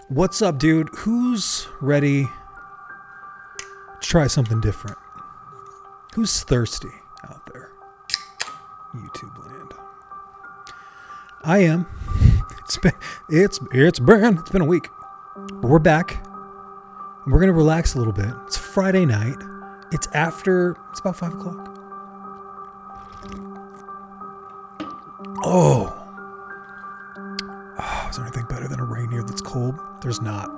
What's up, dude? Who's ready to try something different? Who's thirsty out there? YouTube land. I am. It's been a week. But we're back. We're gonna relax a little bit. It's Friday night. It's about 5 o'clock. Oh, is there anything better than a rainier that's cold? There's not.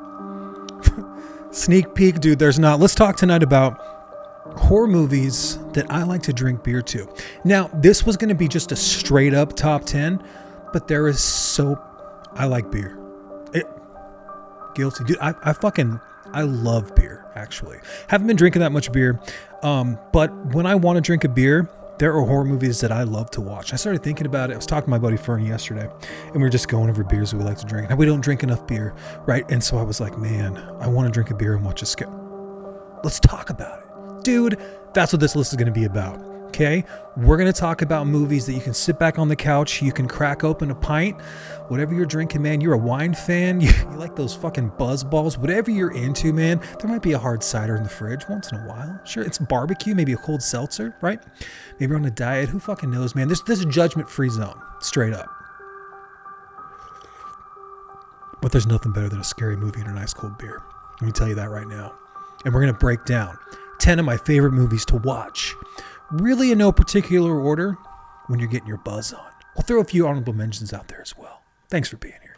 Sneak peek, dude, there's not. Let's talk tonight about horror movies that I like to drink beer to. Now, this was going to be just a straight up top 10, but I like beer. Guilty. Dude, I love beer, actually. Haven't been drinking that much beer, but when I want to drink a beer, there are horror movies that I love to watch. I started thinking about it. I was talking to my buddy Fern yesterday, and we were just going over beers that we like to drink. And we don't drink enough beer, right? And so I was like, man, I want to drink a beer and watch a skit. Let's talk about it. Dude, that's what this list is going to be about, okay? We're going to talk about movies that you can sit back on the couch, you can crack open a pint, whatever you're drinking, man. You're a wine fan, you like those fucking buzz balls, whatever you're into, man. There might be a hard cider in the fridge once in a while. Sure, it's barbecue, maybe a cold seltzer, right? Maybe you're on a diet. Who fucking knows, man? This is a judgment-free zone, straight up. But there's nothing better than a scary movie and a nice cold beer. Let me tell you that right now. And we're going to break down 10 of my favorite movies to watch, really in no particular order, when you're getting your buzz on. We'll throw a few honorable mentions out there as well. Thanks for being here.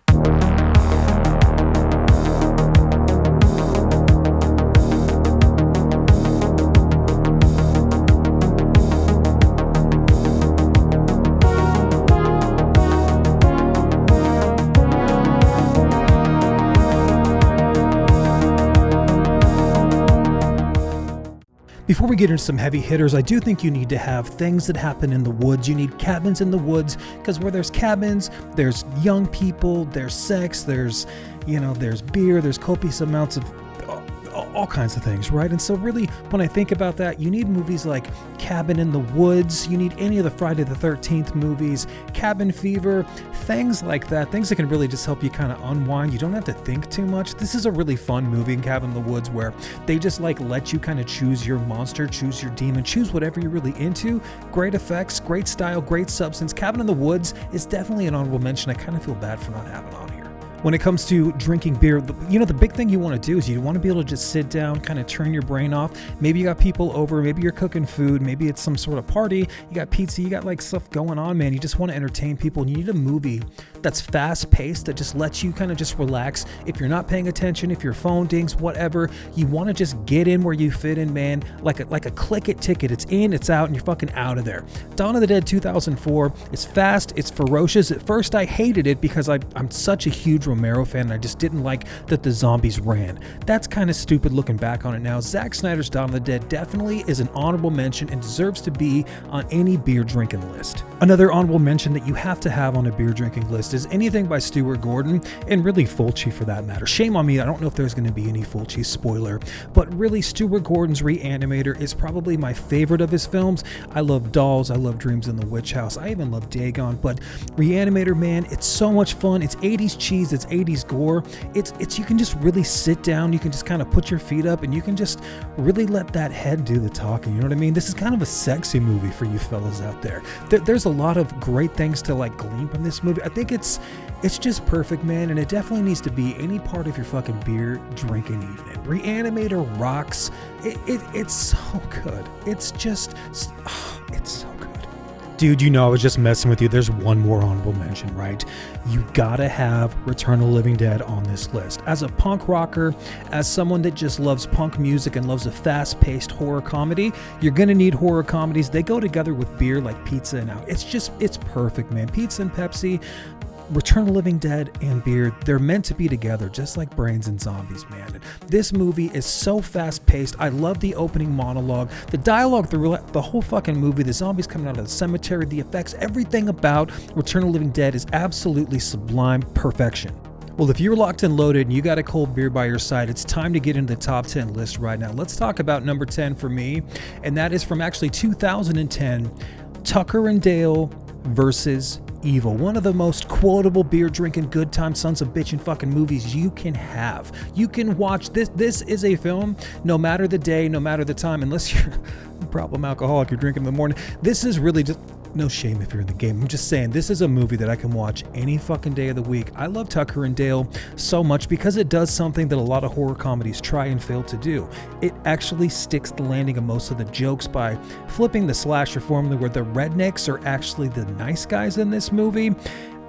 Before we get into some heavy hitters, I do think you need to have things that happen in the woods. You need cabins in the woods, because where there's cabins, there's young people, there's sex, there's beer, there's copious amounts of all kinds of things, right? And so really, when I think about that, you need movies like Cabin in the Woods. You need any of the Friday the 13th movies, Cabin Fever, things like that, things that can really just help you kind of unwind. You don't have to think too much. This is a really fun movie in Cabin in the Woods where they just let you kind of choose your monster, choose your demon, choose whatever you're really into. Great effects, great style, great substance. Cabin in the Woods is definitely an honorable mention. I kind of feel bad for not having on here. When it comes to drinking beer, the big thing you want to do is you want to be able to just sit down, kind of turn your brain off. Maybe you got people over, maybe you're cooking food, maybe it's some sort of party, you got pizza, you got stuff going on, man. You just want to entertain people, and you need a movie that's fast paced, that just lets you kind of just relax. If you're not paying attention, if your phone dings, whatever, you want to just get in where you fit in, man. Like a click it ticket. It's in, it's out, and you're fucking out of there. Dawn of the Dead 2004. It's fast, it's ferocious. At first I hated it because I'm such a huge Romero fan, and I just didn't like that the zombies ran. That's kind of stupid looking back on it now. Zack Snyder's Dawn of the Dead definitely is an honorable mention and deserves to be on any beer drinking list. Another honorable mention that you have to have on a beer drinking list is anything by Stuart Gordon, and really Fulci for that matter. Shame on me, I don't know if there's going to be any Fulci spoiler, but really Stuart Gordon's Reanimator is probably my favorite of his films. I love Dolls, I love Dreams in the Witch House, I even love Dagon, but Reanimator, man, it's so much fun. It's 80s cheese, it's 80s gore. It's you can just really sit down, you can just kind of put your feet up, and you can just really let that head do the talking, you know what I mean? This is kind of a sexy movie for you fellas out there. There's a lot of great things to glean from this movie. I think it's just perfect, man, and it definitely needs to be any part of your fucking beer drinking evening. Reanimator rocks. It's so good. It's so good. Dude, I was just messing with you. There's one more honorable mention, right? You gotta have Return of the Living Dead on this list. As a punk rocker, as someone that just loves punk music and loves a fast-paced horror comedy, you're gonna need horror comedies. They go together with beer like pizza and out. It's perfect, man. Pizza and Pepsi, Return of the Living Dead and beer, they're meant to be together, just like brains and zombies, man. And this movie is so fast-paced. I love the opening monologue, the dialogue through the whole fucking movie, the zombies coming out of the cemetery, the effects, everything about Return of the Living Dead is absolutely sublime perfection. Well, if you're locked and loaded and you got a cold beer by your side, it's time to get into the top 10 list right now. Let's talk about number 10 for me, and that is from actually 2010, Tucker and Dale versus Evil, one of the most quotable beer drinking good time sons of bitchin' fucking movies you can have. You can watch this. This is a film, no matter the day, no matter the time, unless you're a problem alcoholic, you're drinking in the morning. This is really just, no shame if you're in the game. I'm just saying, this is a movie that I can watch any fucking day of the week. I love Tucker and Dale so much because it does something that a lot of horror comedies try and fail to do. It actually sticks the landing of most of the jokes by flipping the slasher formula where the rednecks are actually the nice guys in this movie,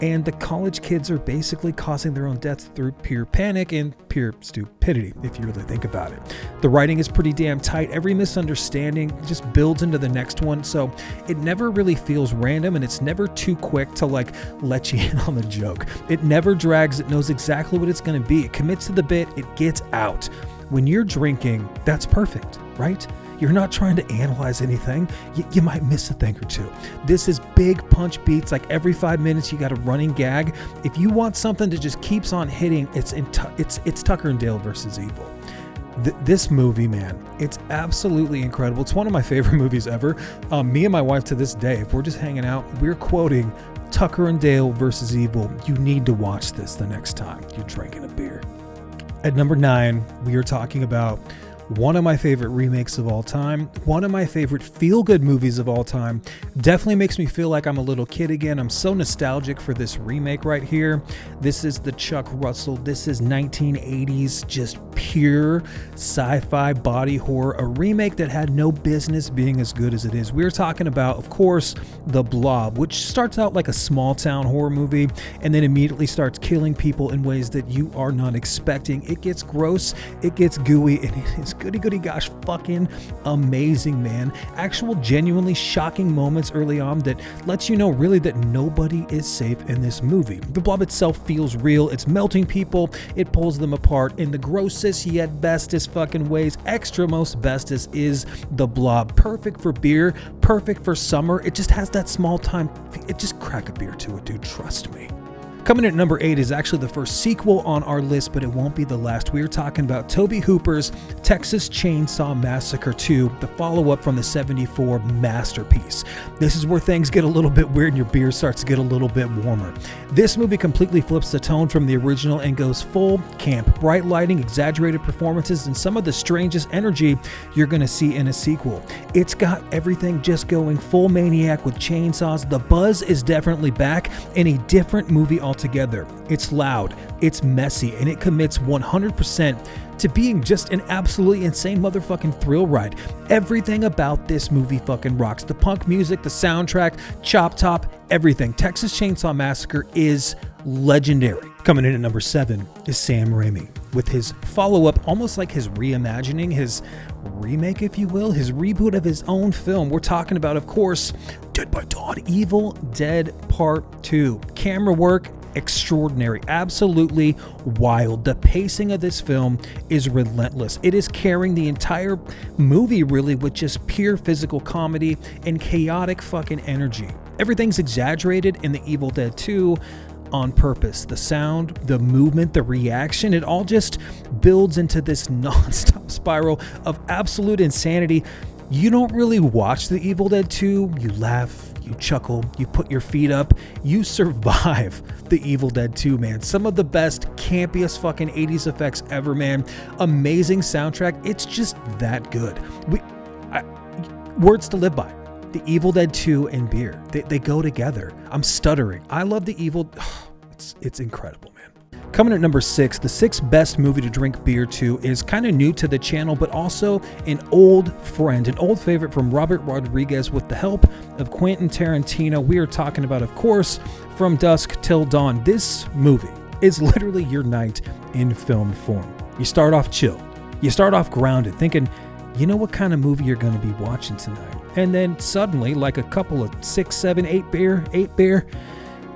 and the college kids are basically causing their own deaths through pure panic and pure stupidity, if you really think about it. The writing is pretty damn tight. Every misunderstanding just builds into the next one, so it never really feels random, and it's never too quick to like let you in on the joke. It never drags. It knows exactly what it's going to be. It commits to the bit. It gets out. When you're drinking, that's perfect, right? You're not trying to analyze anything. You might miss a thing or two. This is big punch beats. Like every 5 minutes, you got a running gag. If you want something that just keeps on hitting, it's Tucker and Dale versus Evil. This movie, man, it's absolutely incredible. It's one of my favorite movies ever. Me and my wife to this day, if we're just hanging out, we're quoting Tucker and Dale versus Evil. You need to watch this the next time you're drinking a beer. At number 9, we are talking about one of my favorite remakes of all time, one of my favorite feel-good movies of all time. Definitely makes me feel like I'm a little kid again. I'm so nostalgic for this remake right here. This is the Chuck Russell. This is 1980s, just pure sci-fi body horror, a remake that had no business being as good as it is. We're talking about, of course, The Blob, which starts out like a small-town horror movie and then immediately starts killing people in ways that you are not expecting. It gets gross, it gets gooey, and it is goody gosh fucking amazing, man. Actual genuinely shocking moments early on that lets you know really that nobody is safe in this movie. The Blob itself feels real. It's melting people. It pulls them apart in the grossest yet bestest fucking ways. Extra most bestest is The Blob. Perfect for beer, perfect for summer. It just has that small time. It just crack a beer to it, dude. Trust me. Coming in at number 8 is actually the first sequel on our list, but it won't be the last. We are talking about Tobe Hooper's Texas Chainsaw Massacre 2, the follow-up from the 1974 masterpiece. This is where things get a little bit weird and your beer starts to get a little bit warmer. This movie completely flips the tone from the original and goes full camp. Bright lighting, exaggerated performances, and some of the strangest energy you're going to see in a sequel. It's got everything just going full maniac with chainsaws. The buzz is definitely back in a different movie altogether. It's loud, it's messy, and it commits 100% to being just an absolutely insane motherfucking thrill ride. Everything about this movie fucking rocks. The punk music, the soundtrack, Chop Top, everything. Texas Chainsaw Massacre is legendary. Coming in at number 7 is Sam Raimi with his follow-up, almost like his reimagining, his remake, if you will, his reboot of his own film. We're talking about, of course, Dead by Dawn, Evil Dead Part 2. Camera work, extraordinary, absolutely wild. The pacing of this film is relentless. It is carrying the entire movie really with just pure physical comedy and chaotic fucking energy. Everything's exaggerated in the Evil Dead 2 on purpose. The sound, the movement, the reaction, it all just builds into this non-stop spiral of absolute insanity. You don't really watch the Evil Dead 2, you laugh, you chuckle, you put your feet up, you survive the Evil Dead 2, man. Some of the best, campiest fucking 80s effects ever, man. Amazing soundtrack. It's just that good. Words to live by. The Evil Dead 2 and beer. They go together. I'm stuttering. I love the Evil... It's incredible, man. Coming at number 6, the 6th best movie to drink beer to is kind of new to the channel, but also an old friend, an old favorite from Robert Rodriguez with the help of Quentin Tarantino. We are talking about, of course, From Dusk Till Dawn. This movie is literally your night in film form. You start off chill. You start off grounded, thinking, you know what kind of movie you're going to be watching tonight. And then suddenly, like a couple of 6, 7, 8 beer,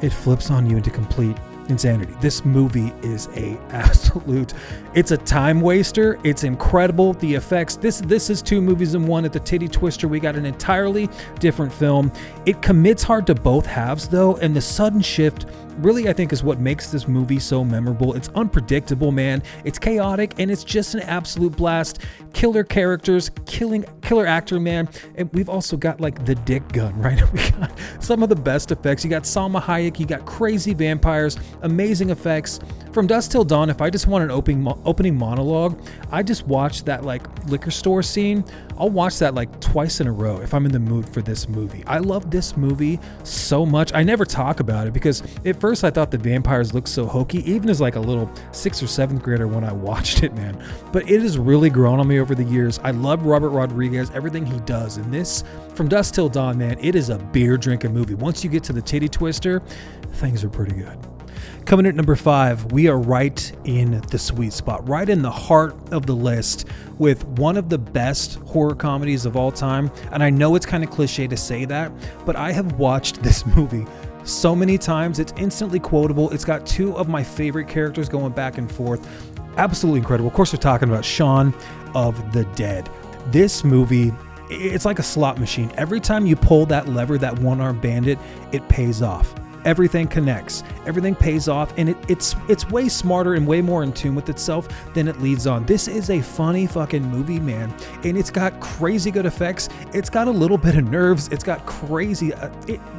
it flips on you into complete insanity. This movie is it's a time waster. It's incredible. The effects, this is 2 movies in one. At the Titty Twister, we got an entirely different film. It commits hard to both halves though, and the sudden shift really, I think, is what makes this movie so memorable. It's unpredictable, man. It's chaotic, and it's just an absolute blast. Killer characters, killing killer actor, man. And we've also got like the dick gun, right? We got some of the best effects. You got Salma Hayek, you got crazy vampires, amazing effects. From Dusk Till Dawn, if I just want an opening monologue, I just watch that like liquor store scene. I'll watch that like twice in a row if I'm in the mood for this movie. I love this movie so much. I never talk about it because at first I thought the vampires looked so hokey, even as like a little 6th or 7th grader when I watched it, man. But it has really grown on me over the years. I love Robert Rodriguez, everything he does. And this, From Dusk Till Dawn, man, it is a beer drinking movie. Once you get to the titty twister, things are pretty good. Coming at number 5, we are right in the sweet spot, right in the heart of the list with one of the best horror comedies of all time. And I know it's kind of cliche to say that, but I have watched this movie so many times. It's instantly quotable. It's got 2 of my favorite characters going back and forth. Absolutely incredible. Of course, we're talking about Shaun of the Dead. This movie, it's like a slot machine. Every time you pull that lever, that one-armed bandit, it pays off. Everything connects, everything pays off, and it's way smarter and way more in tune with itself than it leads on. This is a funny fucking movie, man, and it's got crazy good effects. It's got a little bit of nerves. It's got crazy.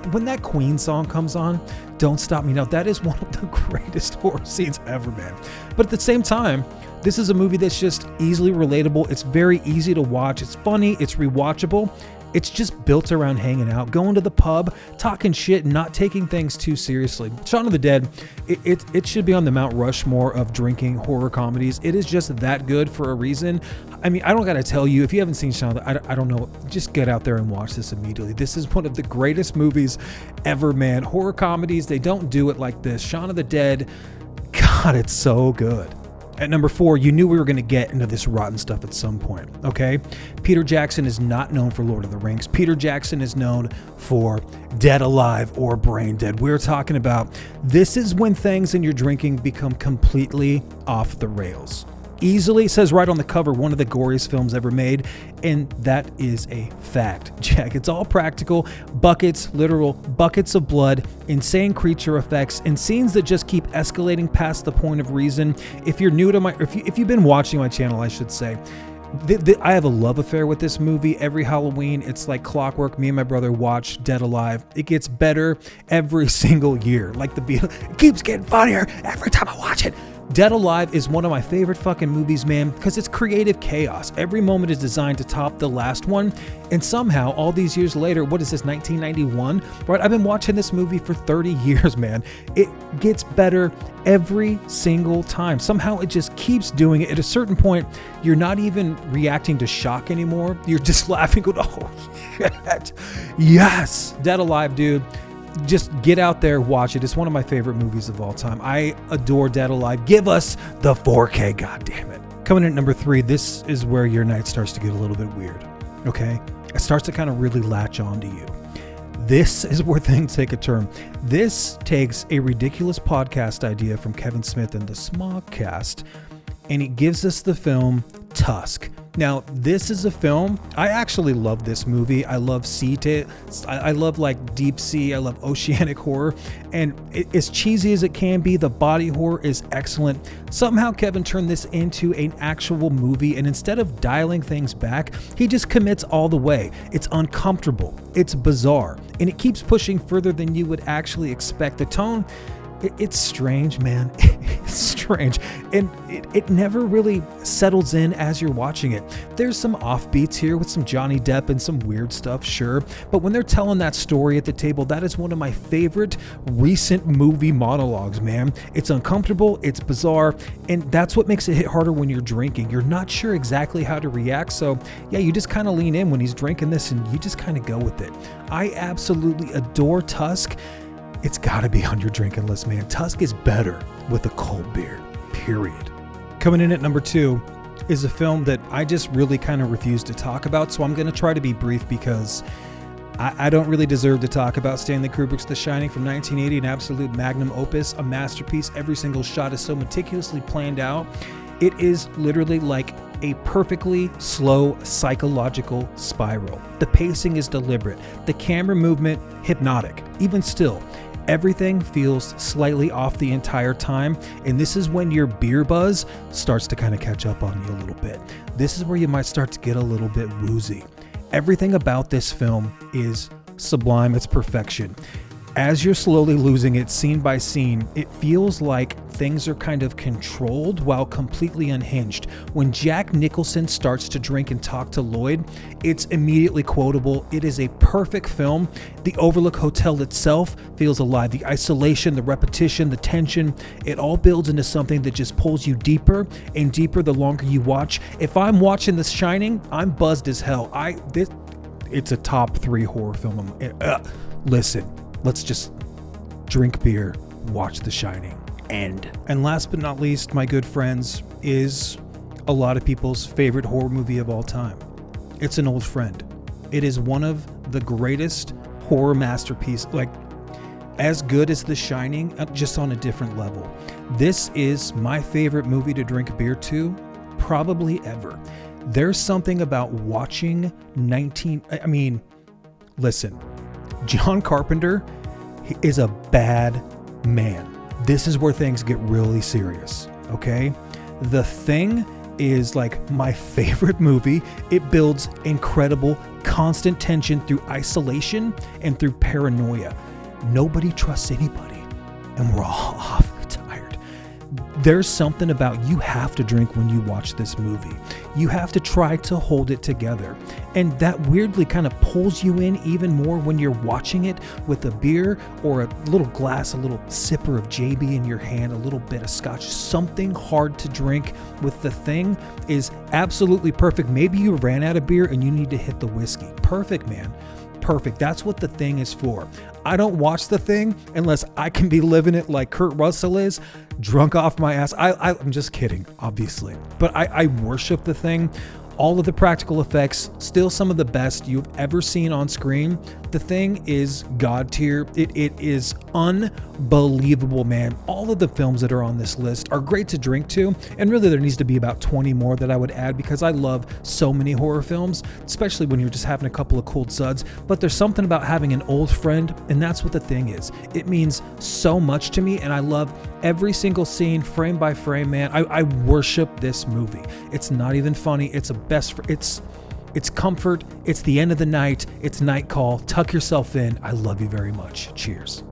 When that Queen song comes on, Don't Stop Me Now, that is one of the greatest horror scenes ever, man. But at the same time, this is a movie that's just easily relatable. It's very easy to watch. It's funny. It's rewatchable. It's just built around hanging out, going to the pub, talking shit, and not taking things too seriously. Shaun of the Dead, it should be on the Mount Rushmore of drinking horror comedies. It is just that good for a reason. I mean, I don't gotta tell you, if you haven't seen Shaun of the Dead, I don't know, just get out there and watch this immediately. This is one of the greatest movies ever, man. Horror comedies, they don't do it like this. Shaun of the Dead, God, it's so good. At number 4, you knew we were going to get into this rotten stuff at some point, okay? Peter Jackson is not known for Lord of the Rings. Peter Jackson is known for Dead Alive or Braindead. We're talking about this is when things in your drinking become completely off the rails. Easily, it says right on the cover, one of the goriest films ever made, and that is a fact. Jack, it's all practical, buckets, literal buckets of blood, insane creature effects, and scenes that just keep escalating past the point of reason. If you're new to if you've been watching my channel, I should say, I have a love affair with this movie. Every Halloween, it's like clockwork. Me and my brother watch Dead Alive. It gets better every single year. Like the beat, it keeps getting funnier every time I watch it. Dead Alive is one of my favorite fucking movies, man, because it's creative chaos. Every moment is designed to top the last one, and somehow, all these years later, what is this, 1991? Right? I've been watching this movie for 30 years, man. It gets better every single time. Somehow, it just keeps doing it. At a certain point, you're not even reacting to shock anymore. You're just laughing, going, oh, shit. Yes! Dead Alive, dude. Just get out there, watch it. It's one of my favorite movies of all time. I adore Dead Alive. Give us the 4K, goddammit. Coming in at number 3, this is where your night starts to get a little bit weird, okay? It starts to kind of really latch on to you. This is where things take a turn. This takes a ridiculous podcast idea from Kevin Smith and the Smogcast, and it gives us the film Tusk. Now, this is a film, I actually love this movie. I love I love like deep sea, I love oceanic horror, and as cheesy as it can be, the body horror is excellent. Somehow Kevin turned this into an actual movie, and instead of dialing things back, he just commits all the way. It's uncomfortable, it's bizarre, and it keeps pushing further than you would actually expect. The tone, it's strange, man. It's strange. And it never really settles in as you're watching it. There's some offbeats here with some Johnny Depp and some weird stuff, sure. But when they're telling that story at the table, that is one of my favorite recent movie monologues, man. It's uncomfortable, it's bizarre, and that's what makes it hit harder when you're drinking. You're not sure exactly how to react, so yeah, you just kind of lean in when he's drinking this and you just kind of go with it. I absolutely adore Tusk. It's got to be on your drinking list, man. Tusk is better with a cold beer, period. Coming in at number 2 is a film that I just really kind of refuse to talk about, so I'm going to try to be brief because I don't really deserve to talk about Stanley Kubrick's The Shining from 1980, an absolute magnum opus, a masterpiece. Every single shot is so meticulously planned out. It is literally like a perfectly slow psychological spiral. The pacing is deliberate, the camera movement hypnotic. Even still, everything feels slightly off the entire time, and this is when your beer buzz starts to kind of catch up on you a little bit. This is where you might start to get a little bit woozy. Everything about this film is sublime, it's perfection. As you're slowly losing it scene by scene, it feels like things are kind of controlled while completely unhinged. When Jack Nicholson starts to drink and talk to Lloyd, it's immediately quotable. It is a perfect film. The Overlook Hotel itself feels alive. The isolation, the repetition, the tension, it all builds into something that just pulls you deeper and deeper the longer you watch. If I'm watching The Shining, I'm buzzed as hell. It's a top 3 horror film. Listen. Let's just drink beer, watch The Shining, end. And last but not least, my good friends, is a lot of people's favorite horror movie of all time. It's an old friend. It is one of the greatest horror masterpieces, like as good as The Shining, just on a different level. This is my favorite movie to drink beer to, probably ever. There's something about watching listen, John Carpenter is a bad man. This is where things get really serious, okay? The Thing is like my favorite movie. It builds incredible, constant tension through isolation and through paranoia. Nobody trusts anybody, and we're all awfully tired. There's something about you have to drink when you watch this movie. You have to try to hold it together. And that weirdly kind of pulls you in even more when you're watching it with a beer or a little glass, a little sipper of JB in your hand, a little bit of scotch. Something hard to drink with The Thing is absolutely perfect. Maybe you ran out of beer and you need to hit the whiskey. Perfect, man. Perfect. That's what The Thing is for. I don't watch The Thing unless I can be living it like Kurt Russell is, drunk off my ass. I'm just kidding, obviously. But I worship The Thing. All of the practical effects, still some of the best you've ever seen on screen. The Thing is God tier. It is unbelievable, man. All of the films that are on this list are great to drink to, and really there needs to be about 20 more that I would add because I love so many horror films, especially when you're just having a couple of cold suds. But there's something about having an old friend, and that's what The Thing is. It means so much to me, and I love every single scene, frame by frame, man. I worship this movie. It's not even funny. It's it's comfort. It's the end of the night. It's night call. Tuck yourself in. I love you very much. Cheers.